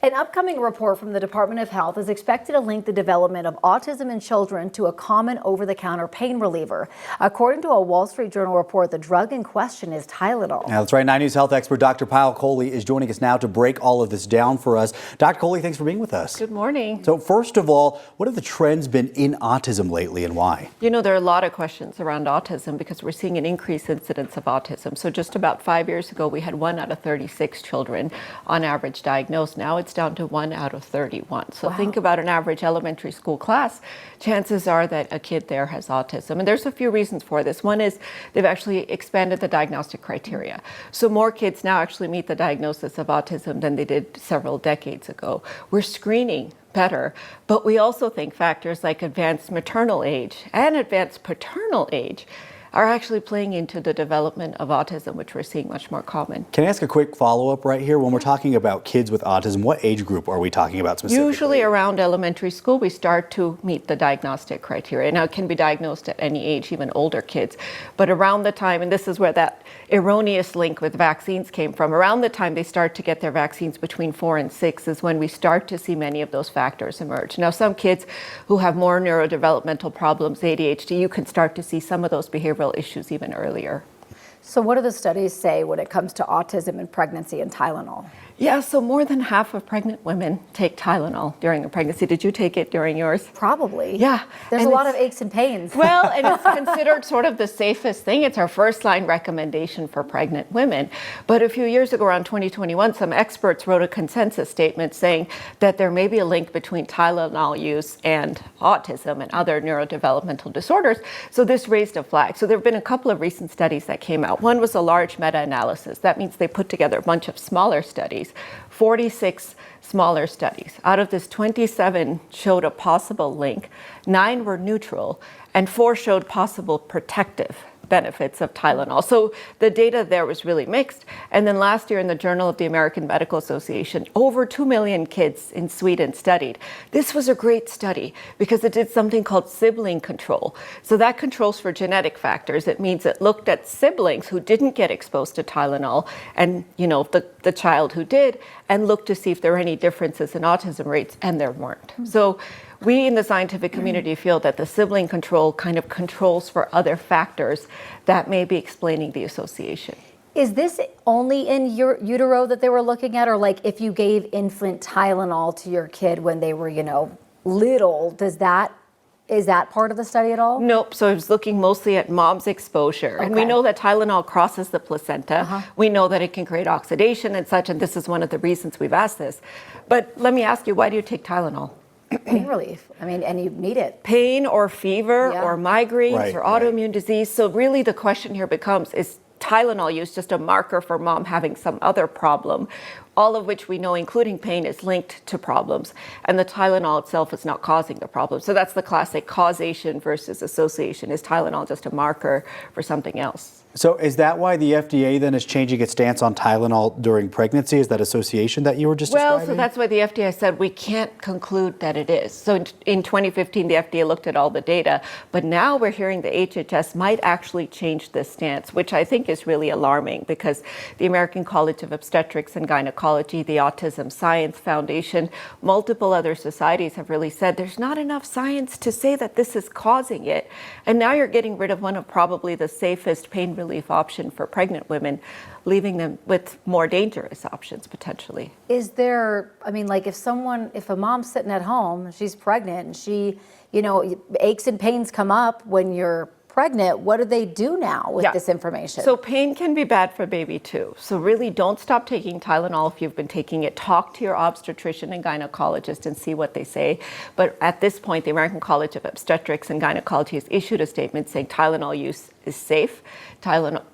An upcoming report from the Department of Health is expected to link the development of autism in children to a common over-the-counter pain reliever. According to a Wall Street Journal report, the drug in question is Tylenol. Now, that's right. 9 News health expert Dr. Pyle Coley is joining us now to break all of this down for us. Dr. Coley, thanks for being with us. Good morning. So first of all, what have the trends been in autism lately and why? You know, there are a lot of questions around autism because we're seeing an increased incidence of autism. So just about 5 years ago, we had 1 out of 36 children on average diagnosed. Now it's down to 1 out of 31. So think about an average elementary school class. Chances are that a kid there has autism. And there's a few reasons for this. One is they've actually expanded the diagnostic criteria. So more kids now actually meet the diagnosis of autism than they did several decades ago. We're screening better, but we also think factors like advanced maternal age and advanced paternal age are actually playing into the development of autism, which we're seeing much more common. Can I ask a quick follow-up right here? When we're talking about kids with autism, what age group are we talking about specifically? Usually around elementary school, we start to meet the diagnostic criteria. Now, it can be diagnosed at any age, even older kids. But around the time, and this is where that erroneous link with vaccines came from, around the time they start to get their vaccines between 4 and 6 is when we start to see many of those factors emerge. Now, some kids who have more neurodevelopmental problems, ADHD, you can start to see some of those behavioral issues even earlier. So what do the studies say when it comes to autism and pregnancy and Tylenol? Yeah, so more than half of pregnant women take Tylenol during a pregnancy. Did you take it during yours? Probably. Yeah. There's a lot of aches and pains. Well, and it's considered sort of the safest thing. It's our first line recommendation for pregnant women. But a few years ago, around 2021, some experts wrote a consensus statement saying that there may be a link between Tylenol use and autism and other neurodevelopmental disorders. So this raised a flag. So there have been a couple of recent studies that came out. One was a large meta-analysis. That means they put together a bunch of smaller studies, 46 smaller studies. Out of this, 27 showed a possible link, 9 were neutral, and 4 showed possible protective benefits of Tylenol. So the data there was really mixed. And then last year in the Journal of the American Medical Association, over 2 million kids in Sweden studied. This was a great study because it did something called sibling control. So that controls for genetic factors. It means it looked at siblings who didn't get exposed to Tylenol and, you know, the child who did, and looked to see if there were any differences in autism rates, and there weren't. So we in the scientific community feel that the sibling control kind of controls for other factors that may be explaining the association. Is this only in utero that they were looking at, or like if you gave infant Tylenol to your kid when they were, you know, little, is that part of the study at all? Nope. So I was looking mostly at mom's exposure. Okay. And we know that Tylenol crosses the placenta. We know that it can create oxidation and such, and this is one of the reasons we've asked this. But let me ask you, why do you take Tylenol? Pain relief. I mean, and you need it. Pain or fever or migraines or autoimmune disease. So really the question here becomes, is Tylenol use just a marker for mom having some other problem? All of which we know, including pain, is linked to problems. And the Tylenol itself is not causing the problem. So that's the classic causation versus association. Is Tylenol just a marker for something else? So is that why the FDA then is changing its stance on Tylenol during pregnancy? Is that association that you were just describing? Well, so that's why the FDA said we can't conclude that it is. So in 2015, the FDA looked at all the data, but now we're hearing the HHS might actually change this stance, which I think is really alarming because the American College of Obstetrics and Gynecology, the Autism Science Foundation, multiple other societies have really said there's not enough science to say that this is causing it. And now you're getting rid of one of probably the safest pain relief option for pregnant women, leaving them with more dangerous options potentially. Is there, I mean, like if a mom's sitting at home, she's pregnant and she, you know, aches and pains come up when you're pregnant, what do they do now with this information? So pain can be bad for baby too. So really don't stop taking Tylenol if you've been taking it. Talk to your obstetrician and gynecologist and see what they say. But at this point, the American College of Obstetrics and Gynecology has issued a statement saying Tylenol use is safe.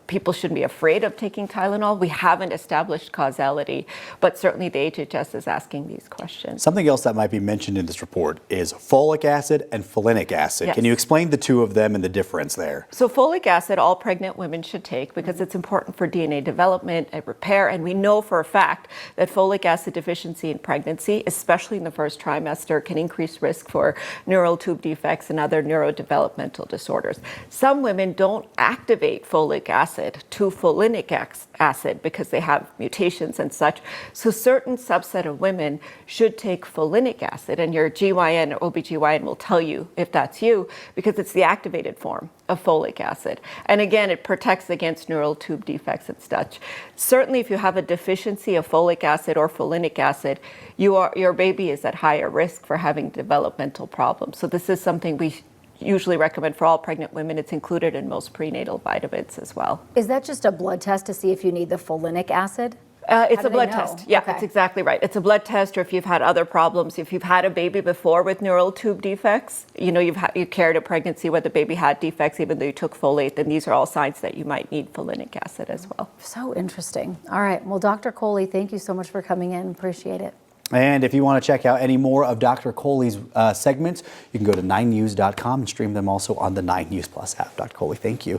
People shouldn't be afraid of taking Tylenol. We haven't established causality, but certainly the HHS is asking these questions. Something else that might be mentioned in this report is folic acid and folinic acid. Yes. Can you explain the two of them and the difference there? So folic acid, all pregnant women should take because it's important for DNA development and repair. And we know for a fact that folic acid deficiency in pregnancy, especially in the first trimester, can increase risk for neural tube defects and other neurodevelopmental disorders. Some women don't don't activate folic acid to folinic acid because they have mutations and such. So certain subset of women should take folinic acid, and your GYN or OBGYN will tell you if that's you, because it's the activated form of folic acid. And again, it protects against neural tube defects and such. Certainly if you have a deficiency of folic acid or folinic acid, your baby is at higher risk for having developmental problems. So this is something we usually recommend for all pregnant women. It's included in most prenatal vitamins as well. Is that just a blood test to see if you need the folinic acid? It's do a blood they know? test. Yeah, Okay. that's exactly right. It's a blood test, or if you've had other problems, if you've had a baby before with neural tube defects, you carried a pregnancy where the baby had defects, even though you took folate, then these are all signs that you might need folinic acid as well. So interesting. All right. Well, Dr. Coley, thank you so much for coming in. Appreciate it. And if you want to check out any more of Dr. Coley's segments, you can go to 9news.com and stream them also on the 9 News Plus app. Dr. Coley, thank you.